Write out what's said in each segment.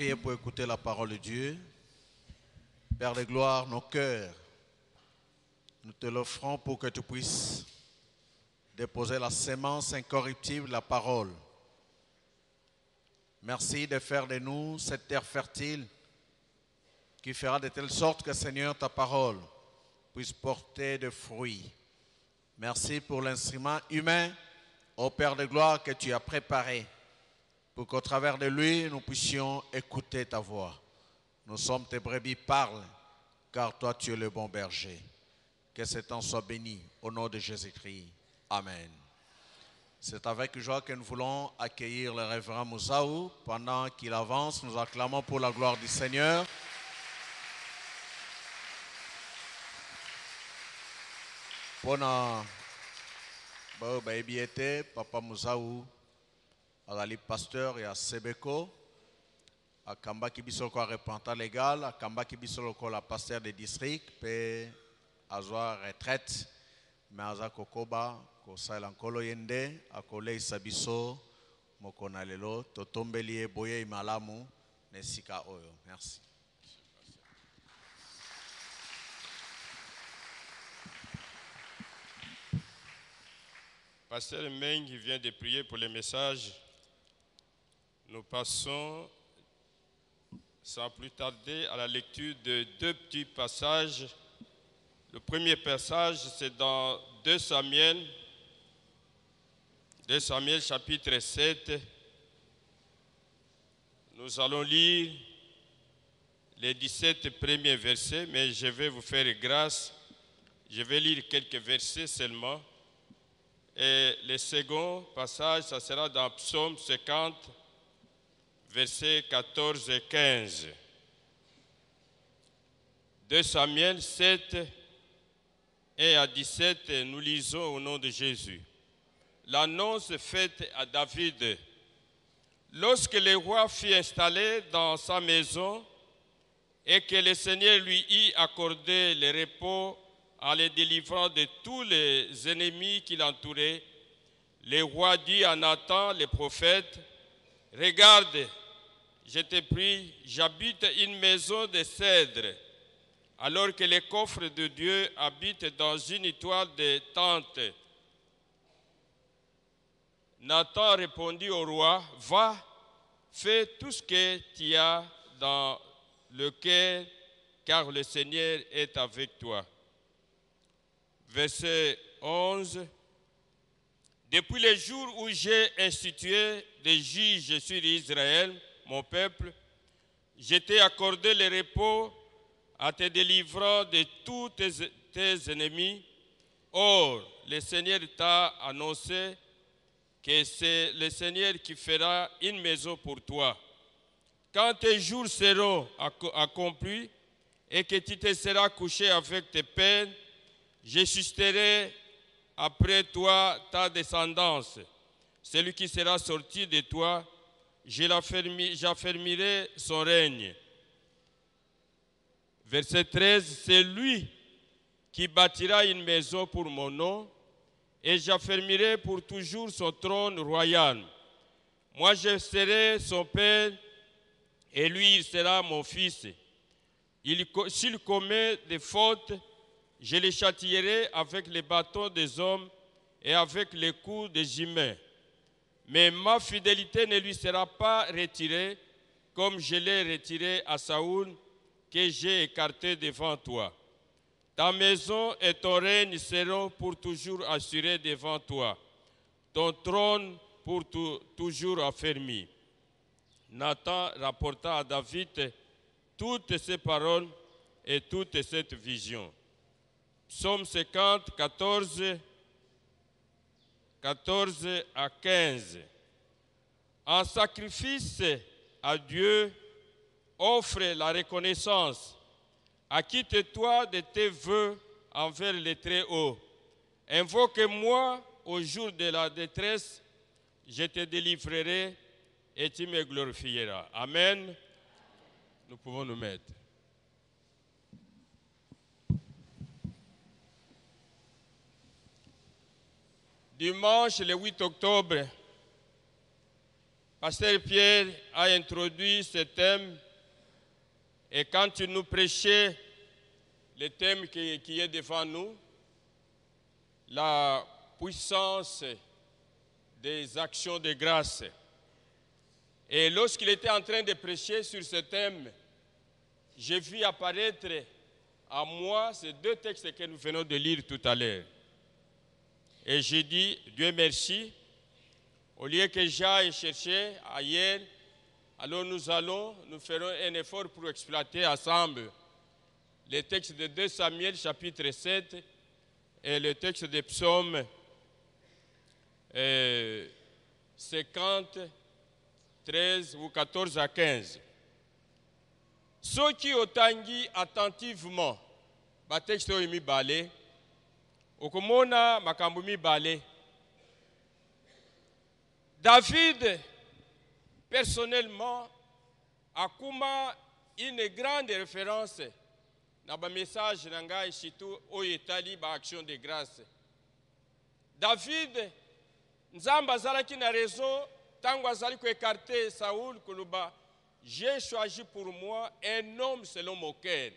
prier pour écouter la parole de Dieu. Père de gloire, nos cœurs, nous te l'offrons pour que tu puisses déposer la sémence incorruptible de la parole. Merci de faire de nous cette terre fertile qui fera de telle sorte que, Seigneur, ta parole puisse porter de fruits. Merci pour l'instrument humain, ô Père de gloire, que tu as préparé pour qu'au travers de lui, nous puissions écouter ta voix. Nous sommes tes brebis, parle, car toi tu es le bon berger. Que ce temps soit béni au nom de Jésus-Christ. Amen. C'est avec joie que nous voulons accueillir le révérend Moussaou. Pendant qu'il avance, nous acclamons pour la gloire du Seigneur. Pona baebiete Papa Moussaou azali pasteur ya Sebeko akambaki biso ko repentant légal akambaki biso ko la pasteur de district pe azwa retraite mais aza kokoba kosala nkolo yende akoleisa biso mokona lelo totombeli ye boye imalamu nesika oyo. Merci. Pasteur Meng vient de prier pour le message. Nous passons sans plus tarder à la lecture de deux petits passages. Le premier passage, c'est dans 2 Samuel chapitre 7. Nous allons lire les 17 premiers versets, mais je vais vous faire grâce. Je vais lire quelques versets seulement. Et le second passage, ça sera dans Psaume 50, versets 14 et 15. 2 Samuel 7 et à 17, nous lisons au nom de Jésus. L'annonce faite à David. Lorsque le roi fut installé dans sa maison et que le Seigneur lui eut accordé le repos en le délivrant de tous les ennemis qui l'entouraient, le roi dit à Nathan, le prophète, « Regarde, je te prie, j'habite une maison de cèdre, alors que le coffre de Dieu habite dans une toile de tente. » Nathan répondit au roi, « Va, fais tout ce que tu as dans le cœur, car le Seigneur est avec toi. » Verset 11. Depuis le jour où j'ai institué des juges sur Israël, mon peuple, je t'ai accordé le repos en te délivrant de tous tes ennemis. Or, le Seigneur t'a annoncé que c'est le Seigneur qui fera une maison pour toi. Quand tes jours seront accomplis et que tu te seras couché avec tes peines, je susciterai après toi ta descendance. Celui qui sera sorti de toi, j'affermirai son règne. Verset 13, c'est lui qui bâtira une maison pour mon nom, et j'affermirai pour toujours son trône royal. Moi, je serai son père, et lui, il sera mon fils. S'il commet des fautes, je les châtierai avec les bâtons des hommes et avec les coups des humains. Mais ma fidélité ne lui sera pas retirée, comme je l'ai retirée à Saoul, que j'ai écarté devant toi. Ta maison et ton règne seront pour toujours assurés devant toi, ton trône pour toujours affermi. Nathan rapporta à David toutes ces paroles et toute cette vision. Psaume 50, 14 à 15. En sacrifice à Dieu, offre la reconnaissance. Acquitte-toi de tes vœux envers le Très-Haut. Invoque-moi au jour de la détresse, je te délivrerai et tu me glorifieras. Amen. Nous pouvons nous mettre. Dimanche, le 8 octobre, Pasteur Pierre a introduit ce thème et quand il nous prêchait le thème qui est devant nous, la puissance des actions de grâce. Et lorsqu'il était en train de prêcher sur ce thème, j'ai vu apparaître à moi ces deux textes que nous venons de lire tout à l'heure. Et j'ai dit, Dieu merci, au lieu que j'aille chercher ailleurs, alors nous ferons un effort pour exploiter ensemble les textes de 2 Samuel chapitre 7 et le texte de Psaume 50, 13 ou 14 à 15. Ceux qui ont tangi attentivement, le texte est mis balé, okomona makambo mi balé. David, personnellement, a kuma une grande référence dans le message nanga surtout au Itali ba action de grâce. David, nzamba zalaki na raison tango azali ko écarter Saoul kuluba. J'ai choisi pour moi un homme selon mon cœur.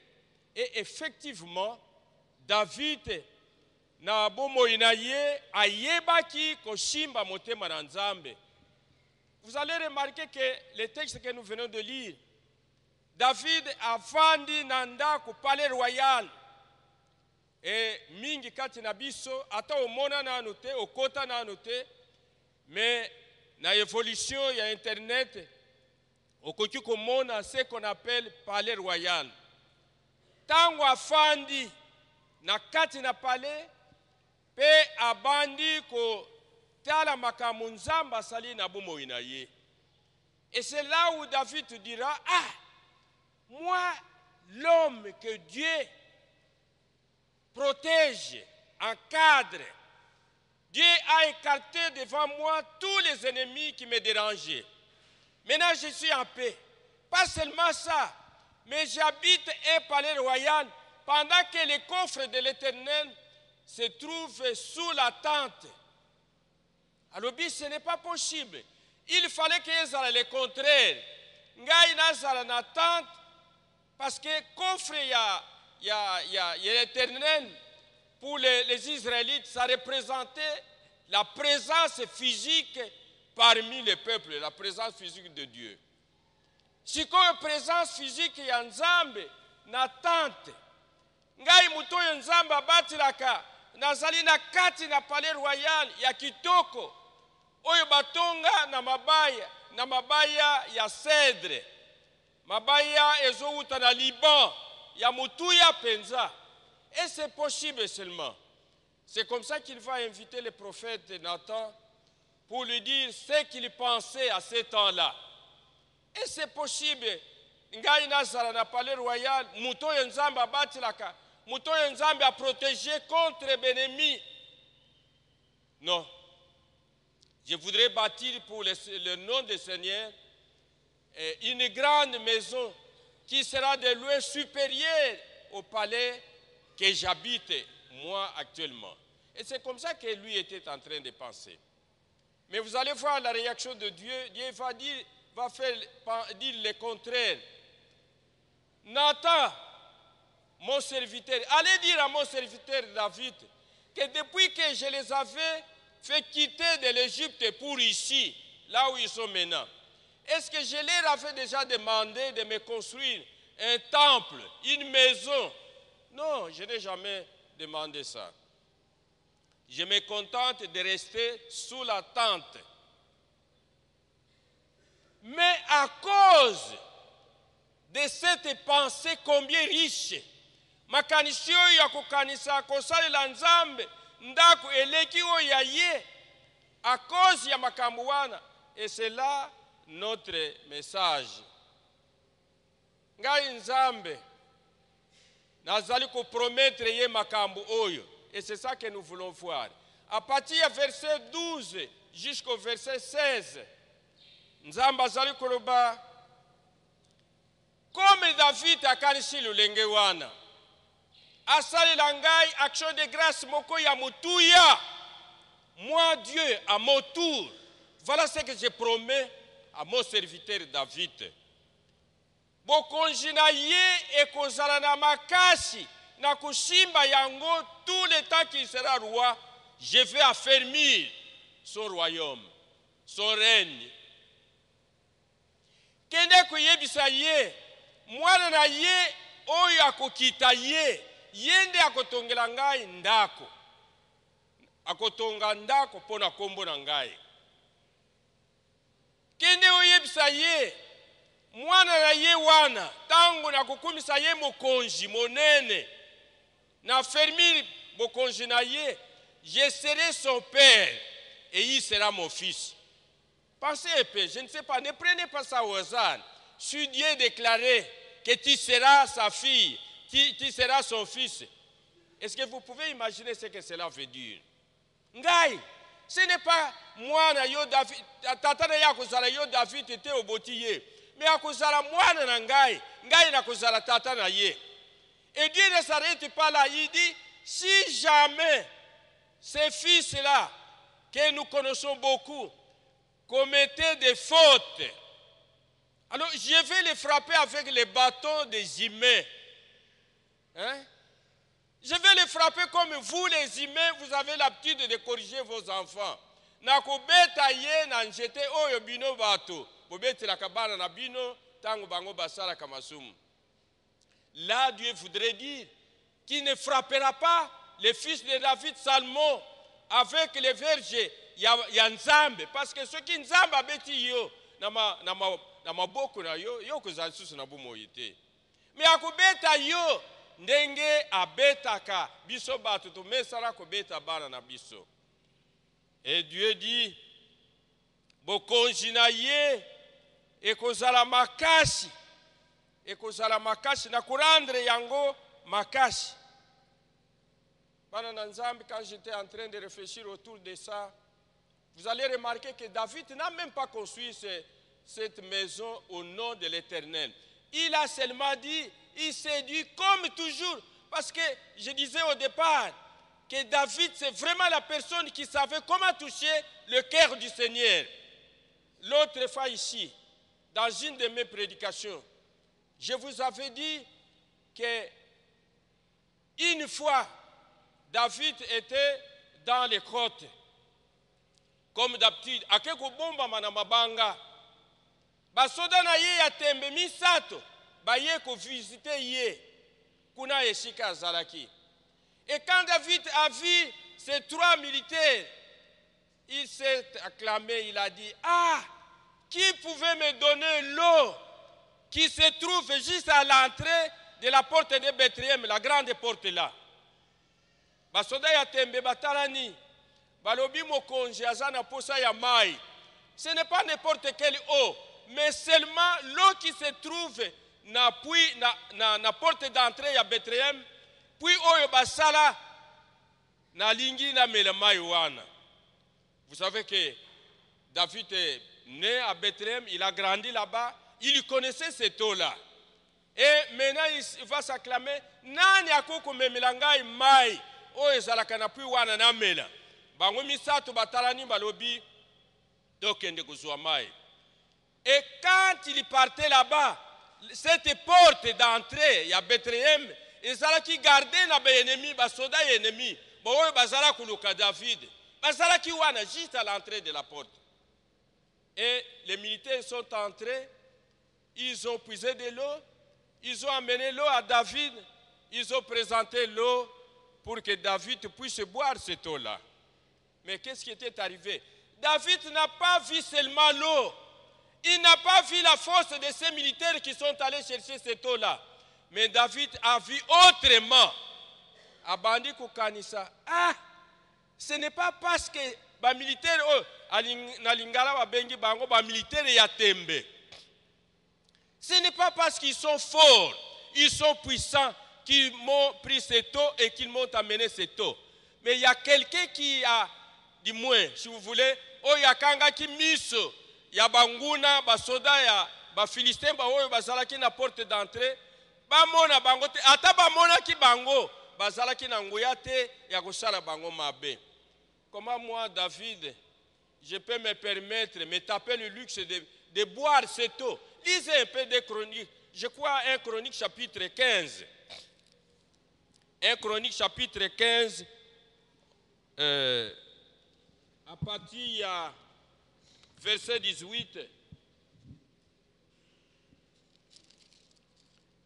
Et effectivement, David na bomo inaye ayebaki koshimba motema na Nzambe. Vous allez remarquer que les textes que nous venons de lire, David a fandi nanda ku palais royal. Et mingi kati na biso ata omona na anote, okota na anote, mais na évolution ya internet okoki komona ce qu'on appelle palais royal. Tango afandi na kati na palais pe abandi ko tala makambo Nzambe asali na bomoi na ye. Et c'est là où David te dira, ah, moi, l'homme que Dieu protège, encadre, Dieu a écarté devant moi tous les ennemis qui me dérangeaient. Maintenant, je suis en paix. Pas seulement ça, mais j'habite un palais royal pendant que les coffres de l'Éternel se trouvent sous la tente. Alors, ce n'est pas possible. Il fallait qu'ils aient le contraire. Ngai nazala na tente parce que coffre il y a l'Éternel pour les Israélites, ça représentait la présence physique parmi les peuples, la présence physique de Dieu. Si comme présence physique ya Nzambe na tente, ngai muto ya Nzambe abatilaka nazali na kati na palais royal ya kitoko oyo batonga na mabaya ya cèdre, mabaya ezouta na Liban ya mutuya penza. Et c'est possible seulement. C'est comme ça qu'il va inviter le prophète Nathan pour lui dire ce qu'il pensait à ce temps-là. Et c'est possible. Ngai nazala na palais royal, muto ya Nzambe abatilaka, muto ya Nzambe a protégé contre l'ennemi. Non. Je voudrais bâtir pour le nom du Seigneur une grande maison qui sera de loin supérieure au palais que j'habite moi actuellement. Et c'est comme ça que lui était en train de penser. Mais vous allez voir la réaction de Dieu. Dieu va dire le contraire. Nathan, mon serviteur, allez dire à mon serviteur David que depuis que je les avais fait quitter de l'Égypte pour ici, là où ils sont maintenant, est-ce que je leur avais déjà demandé de me construire un temple, une maison? Non, je n'ai jamais demandé ça. Je me contente de rester sous la tente. Mais à cause de cette pensée combien riche, makanisi oyo ya kukanisa kosalela Nzambe ndako eleki oyo ya ye, à cause ya makambo wana, et c'est là notre message. Ngai Nzambe nazali ko promettre ye makambo oyo, et c'est ça que nous voulons voir. À partir du verset 12 jusqu'au verset 16, Nzambe azali koloba comme David akanisi lulenge wana, asali langai action de grâce moko ya mutuya, moi Dieu à mon tour, voilà ce que je promets à mon serviteur David. Bokonzi na ye ekozala na makasi na kushimba yango tout le temps qu'il sera roi. Je vais affermir son royaume, son règne. Kende kuyebisa ye, mwana na ye oyo akokita ye, yende akotongela ngai ndako. Akotonga ndako pona kombo na ngai. Kende oyebisa ye, mwana na ye wana, tango na kukumisa ye mokonzi monene, na fermir mokonzi na ye, je serai son père et il sera mon fils. Pensez un peu, je ne sais pas, ne prenez pas ça au hasard. Si Dieu déclarait que tu seras sa fille, tu seras son fils, est-ce que vous pouvez imaginer ce que cela veut dire? Ngai, ce n'est pas moi na yo David, tata na ya kozala yo David était au botiye, mais akozala mwana na ngai, ngai na kozala tata na ye. Et Dieu ne s'arrête pas là, il dit, si jamais ces fils-là, que nous connaissons beaucoup, commettaient des fautes, alors je vais les frapper avec les bâtons des humains. Hein? Je vais les frapper comme vous, les humains, vous avez l'habitude de corriger vos enfants. Nakobeta ye na njete oyo bino bato, bobeti la kabana na bino, tango bango basala kamasumu. Là, Dieu voudrait dire qu'il ne frappera pas les fils de David Salmon avec les vergers Yanzambe. Parce que ceux qui Nzambe abeti yo, na maboko na yo, yo kozali susu na bumoyite. Mais akobeta yo, ndenge abetaka biso bato to mesala kobeta bana na biso. Et Dieu dit, bokonzi na ye, ekozala makasi. Ekozala makasi na kurandre yango makasi. Bana na Nzambe, quand j'étais en train de réfléchir autour de ça, vous allez remarquer que David n'a même pas construit cette maison au nom de l'Éternel. Il a seulement dit, il s'est dit comme toujours, parce que je disais au départ que David c'est vraiment la personne qui savait comment toucher le cœur du Seigneur. L'autre fois ici, dans une de mes prédications, je vous avais dit que une fois, David était dans les côtes. Comme d'habitude, akeko bomba mana mabanga. Basoda na ye ya tembe misato, ba ye ko visiter ye. Kuna yeshika zalaki. Et quand David a vu ces trois militaires, il s'est acclamé, il a dit, ah, qui pouvait me donner l'eau qui se trouve juste à l'entrée de la porte de Bethléem, la grande porte là. Basoda ya tembe batalani, balobi mokonzi azana posa ya mai. Ce n'est pas n'importe quelle eau, mais seulement l'eau qui se trouve na porte d'entrée à Bethléem, puis oyo basala na lingi na mela mai wana. Vous savez que David est né à Bethléem, il a grandi là-bas, il connaissait cette eau-là. Et maintenant il va s'acclamer, nani akoko memelangai mai oyo zalaka na puis wana na mela. Bango misato batalani balobi dokende kozwa mai. Et quand il partait là-bas, cette porte d'entrée à Bethléem, ezala ki garder na ba ennemi, ba soda ennemi, ba oyo bazala kuluka David. Bazala ki wana juste à l'entrée de la porte. Et les militaires sont entrés, ils ont puisé de l'eau, ils ont amené l'eau à David, ils ont présenté l'eau pour que David puisse boire cette eau-là. Mais qu'est-ce qui était arrivé? David n'a pas vu seulement l'eau. Il n'a pas vu la force de ces militaires qui sont allés chercher cette eau-là. Mais David a vu autrement. Abandi kukanisa. Ah, ce n'est pas parce que les militaires na lingala wa bengi bango ba militaires ya tembe. Ce n'est pas parce qu'ils sont forts, ils sont puissants qu'ils m'ont pris cette eau et qu'ils m'ont amené cette eau. Mais il y a quelqu'un qui a, du moins, si vous voulez, oyakanga ki miso, ya banguna, basoda ya, ba Philistin, ba oyo bazalaki na porte d'entrée, ba mona bango te, ata ba mona ki bango, bazalaki na nguya te, ya kosala bango mabe. Comment moi, David, je peux me permettre, me taper le luxe de de boire cette eau. Lisez un peu des Chroniques. Je crois 1 Chronique chapitre 15. 1 Chronique chapitre 15. À partir du verset 18.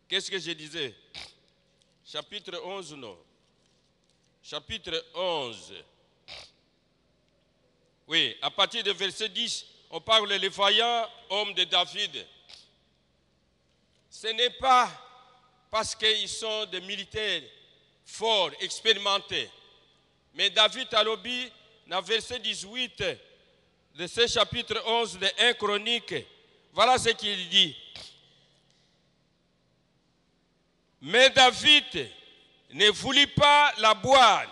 Qu'est-ce que je disais? Chapitre 11, non. Chapitre 11. Oui, à partir du verset 10, on parle des vaillants hommes de David. Ce n'est pas parce qu'ils sont des militaires forts, expérimentés. Mais David a lobby, dans le verset 18 de ce chapitre 11 de 1 Chronique, voilà ce qu'il dit. Mais David ne voulut pas la boire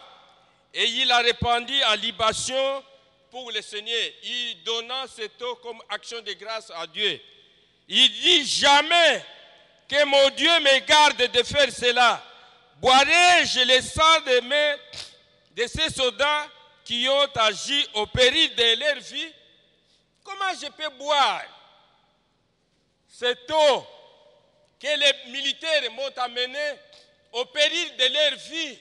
et il a répandu en libation pour le Seigneur, il donna cette eau comme action de grâce à Dieu. Il dit jamais que mon Dieu me garde de faire cela. Boirai-je le sang de ces soldats qui ont agi au péril de leur vie? Comment je peux boire cette eau que les militaires m'ont amenée au péril de leur vie?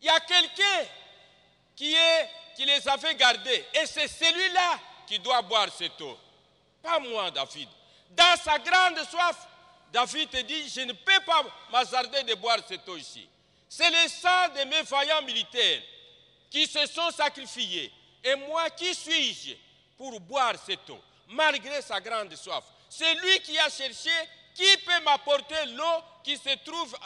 Il y a quelqu'un qui les avait gardés. Et c'est celui-là qui doit boire cette eau. Pas moi, David. Dans sa grande soif, David dit, je ne peux pas m'hasarder de boire cette eau ici. C'est le sang de mes vaillants militaires qui se sont sacrifiés. Et moi, qui suis-je pour boire cette eau, malgré sa grande soif? C'est lui qui a cherché qui peut m'apporter l'eau qui se trouve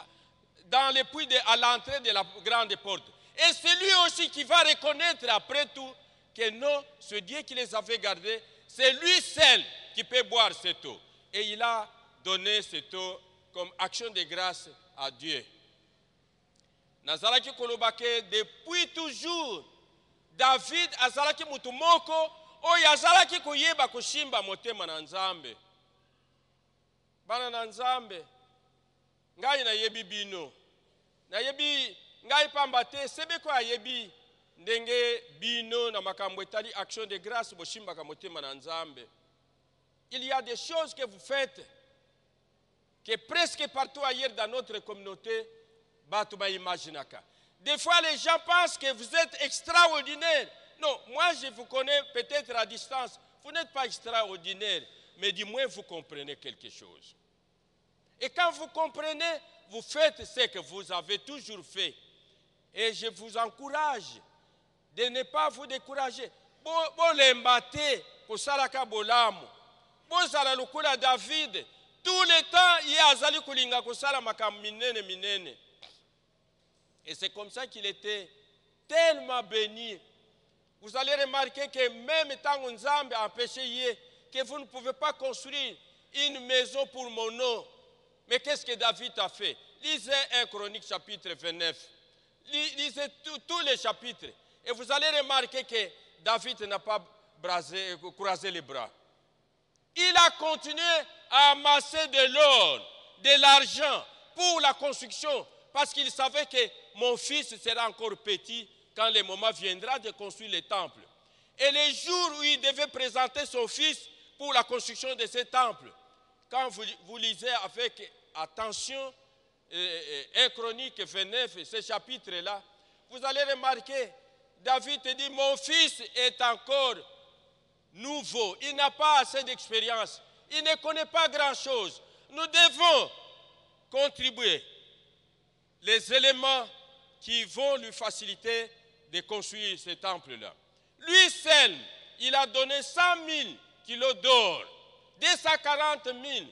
dans le puits à l'entrée de la grande porte. Et c'est lui aussi qui va reconnaître après tout que non, ce Dieu qui les avait gardés, c'est lui seul qui peut boire cette eau. Et il a donné cette eau comme action de grâce à Dieu. Nazalaki kolobake depuis toujours, David azalaki mutu moko oyo azalaki kuyeba kushimba motema na Nzambe. Bana na Nzambe, ngai na yebi bino. Na yebi ngai pamba te sebeko ayebi ndenge bino na makambo etali action de grâce boshimba ka motema na Nzambe. Il y a des choses que vous faites que presque partout ailleurs dans notre communauté, des fois les gens pensent que vous êtes extraordinaire. Non, moi je vous connais peut-être à distance. Vous n'êtes pas extraordinaire, mais du moins vous comprenez quelque chose. Et quand vous comprenez, vous faites ce que vous avez toujours fait. Et je vous encourage de ne pas vous décourager. Bolembate kosalaka bolamu. Bozala lukula David. Tout le temps, il y a azali kulinga kosala makambo minene minene. Et c'est comme ça qu'il était tellement béni. Vous allez remarquer que même tant Nzambe a empêché que vous ne pouvez pas construire une maison pour mon nom. Mais qu'est-ce que David a fait? Lisez 1 Chronique chapitre 29. Lisez tous les chapitres. Et vous allez remarquer que David n'a pas croisé les bras. Il a continué à amasser de l'or, de l'argent pour la construction. Parce qu'il savait que mon fils sera encore petit quand le moment viendra de construire le temple. Et les jours où il devait présenter son fils pour la construction de ce temple, quand vous lisez avec attention 1 Chronique 29, ce chapitre-là, vous allez remarquer, David dit, mon fils est encore nouveau, il n'a pas assez d'expérience, il ne connaît pas grand-chose. Nous devons contribuer les éléments qui vont lui faciliter de construire ce temple-là. Lui seul, il a donné 100 000 kilos d'or, 240 000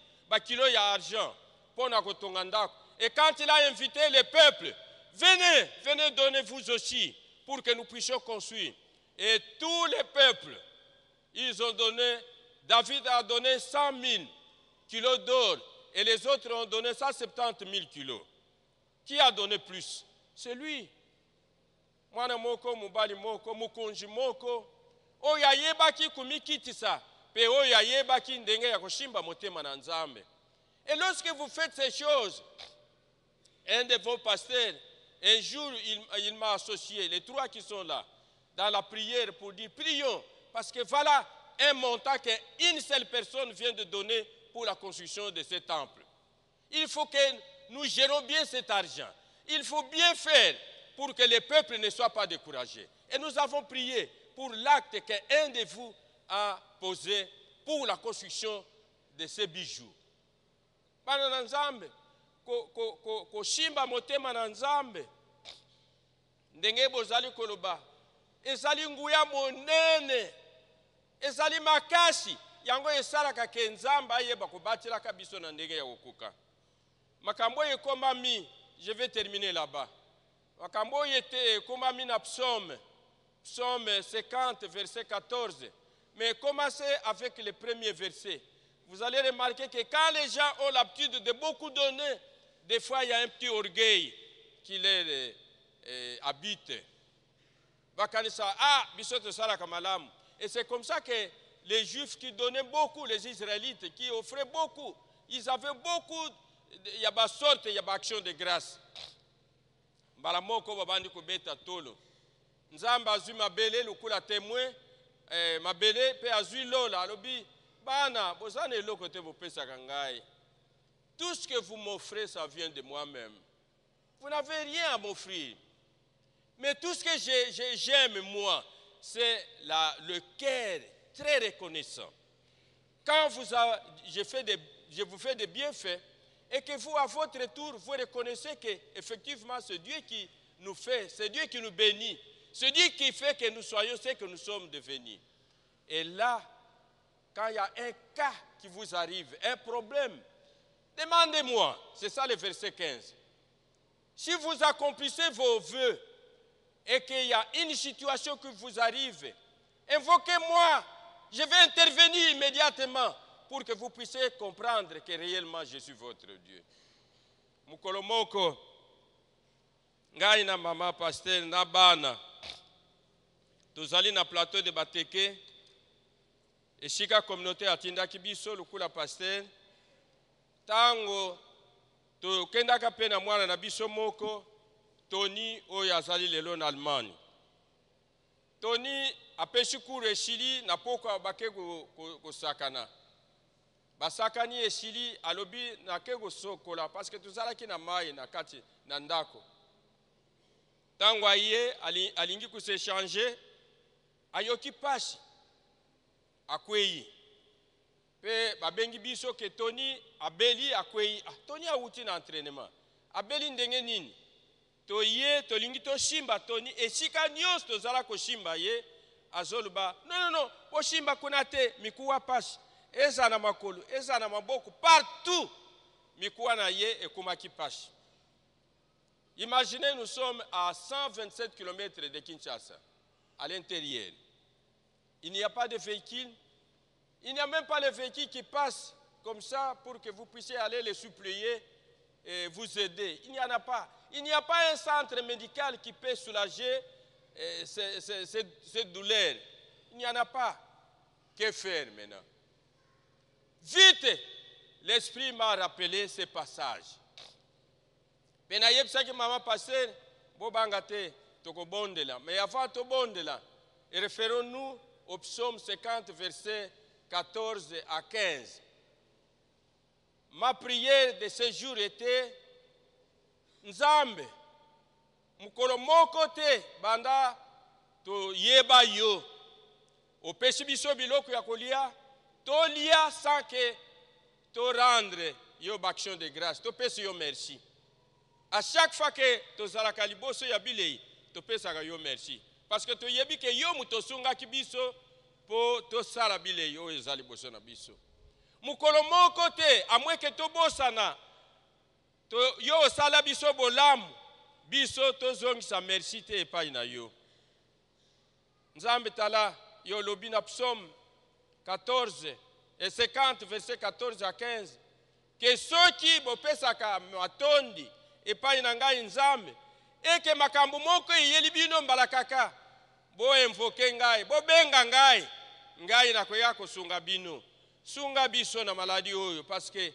kilos d'argent pour Nakotongandako. Et quand il a invité le peuple, venez donner vous aussi pour que nous puissions construire. Et tous les peuples, ils ont donné, David a donné 100 000 kilos d'or et les autres ont donné 170 000 kilos. Qui a donné plus? C'est lui. Mwana moko, mubali moko, mukonji moko. Oya yebaki kumikitisa. Pe oya yebaki ndenge ya koshimba motema na Nzambe. Et lorsque vous faites ces choses, un de vos pasteurs, un jour, il m'a associé, les trois qui sont là, dans la prière pour dire, prions. Parce que voilà, un montant qu'une seule personne vient de donner pour la construction de ce temple. Il faut que nous gérons bien cet argent. Il faut bien faire pour que le peuple ne soit pas découragé. Et nous avons prié pour l'acte qu'un de vous a posé pour la construction de ces bijoux. Bana na Nzambe, koshimba motema na Nzambe, ndenge bozali koloba, ezali nguya monene, ezali makasi, yango esalaka ke Nzambe ayeba kobatilaka biso na ndenge ya kokuka. Makambo ekomami, je vais terminer là-bas. Makambo ekomami na psaume 50, verset 14. Mais commencez avec le premier verset. Vous allez remarquer que quand les gens ont l'habitude de beaucoup donner, des fois il y a un petit orgueil qui les habite. Et c'est comme ça que les Juifs qui donnaient beaucoup, les Israélites qui offraient beaucoup, ils avaient beaucoup, il y a des sortes, il y a des actions de grâce. Balamoko babandi kubeta tolo. Nzamba azui mabele lukula témoin, mabele pe azui lola alobi bana bozane loko te bopesa kangai. Tout ce que vous m'offrez, ça vient de moi-même. Vous n'avez rien à m'offrir. Mais tout ce que j'aime, moi, c'est le cœur très reconnaissant. Quand je vous fais des bienfaits, et que vous, à votre tour, vous reconnaissez qu'effectivement, c'est Dieu qui nous fait, c'est Dieu qui nous bénit, c'est Dieu qui fait que nous soyons ce que nous sommes devenus. Et là, quand il y a un cas qui vous arrive, un problème, demandez-moi, c'est ça le verset 15. Si vous accomplissez vos vœux et qu'il y a une situation qui vous arrive, invoquez-moi, je vais intervenir immédiatement pour que vous puissiez comprendre que réellement je suis votre Dieu. Mukolomoko, ngai na mama pasteur na bana, tozali na plateau de Bateke, esika communauté atindaki biso lukula pasteur, tango tokendaka pe na mwana na biso moko, Tony oyo azali lelo na Allemagne. Tony apesi cours esili na poko bake kosakana. Basakani esili alobi na ke kosokola parce que tuzalaki na mai na kati na ndako. Tango aye alingi kusechange ayoki pasi akweyi. Pe babengi biso ke Tony abeli akweyi. Tony awuti na entraînement. Abeli ndenge nini? Toye tolingi to shimba Tony esika nyos tozala ko shimba ye azoluba non po shimba kuna te mikuwa pasi eza na makolo eza na maboko partout mikuwa na ye ekumaki pasi. Imaginez, nous sommes à 127 km de Kinshasa à l'intérieur. Il n'y a pas de véhicule, il n'y a même pas le véhicule qui passe comme ça pour que vous puissiez aller les supplier et vous aider. Il n'y en a pas. Il n'y a pas un centre médical qui peut soulager cette douleur. Il n'y en a pas. Que faire maintenant? Vite, l'Esprit m'a rappelé ce passage. Penayeb saki mama passer, bobangate, toko bondela. Mais avant to bondela, référons-nous au psaume 50, versets 14 à 15. Ma prière de ce jour était Nzambe, mukolo moko te banda to yeba yo. Opesi biso biloko ya kolia, to lia sans que to rendre yo action de grâce, to pesi yo merci. À chaque fois que to zalaka liboso ya bilei, to pesaka yo merci. Parce que to yebi ke yo mutosunga ki biso po to sala bilei yo ezali boso na biso. Mukolo moko te amwe ke to bosana to yo sala biso bolamu biso to zongisa merci te epai na yo. Nzambe tala yo lobi na psaume 14 et 50 verset 14 à 15 que soki bopesaka matondi epai na ngai Nzambe eke makambo moko eyeli bino mbala kaka bo invoke ngai bo benga ngai na koya kosunga bino sunga biso na maladi oyo parce que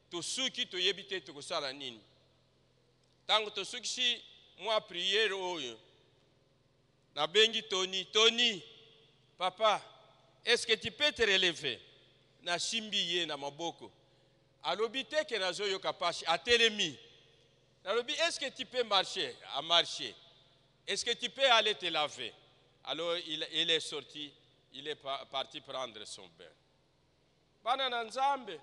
tosuki toyebi te tokosala nini. Tango tosukisi mwa prière oyo na bengi Tony papa est-ce que tu peux te relever? Na shimbiye na maboko. Alobi te ke nazo yoka pashi atelemi. Alobi, est-ce que tu peux marcher? À marcher. Est-ce que tu peux aller te laver? Alors il est sorti, il est parti prendre son bain. Bana na Nzambe.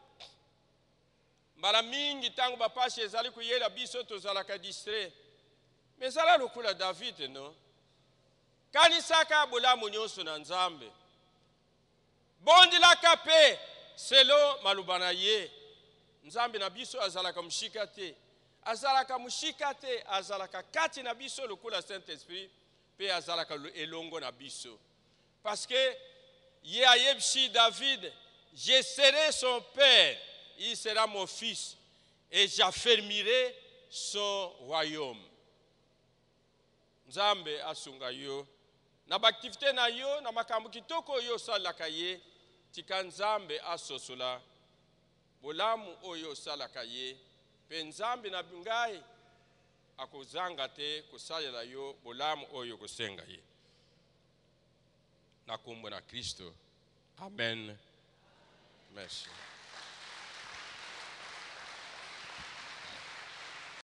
Mara mingi tangu bapashi ezali kuyela biso tozalaka distrait. Mais ezala lokula David no. Kanisaka bulamu nyonso na Nzambe. Bondilaka pe selo malubana ye. Nzambe na biso azalaka mushika te. Azalaka mushika te, azalaka kati na biso lokula Saint-Esprit pe azalaka elongo na biso. Parce que ye ayebshi David, je serai son père, il sera mon fils et j'affermirai son royaume. Nzambe asunga yo na baktivité na yo na makambo kitoko yo salaka ye tika Nzambe asosola bolamu oyo salaka ye pe Nzambe na bingai akozanga te kosalela yo bolamu oyo kosenga ye na kombo na Kristo. Amen. Merci.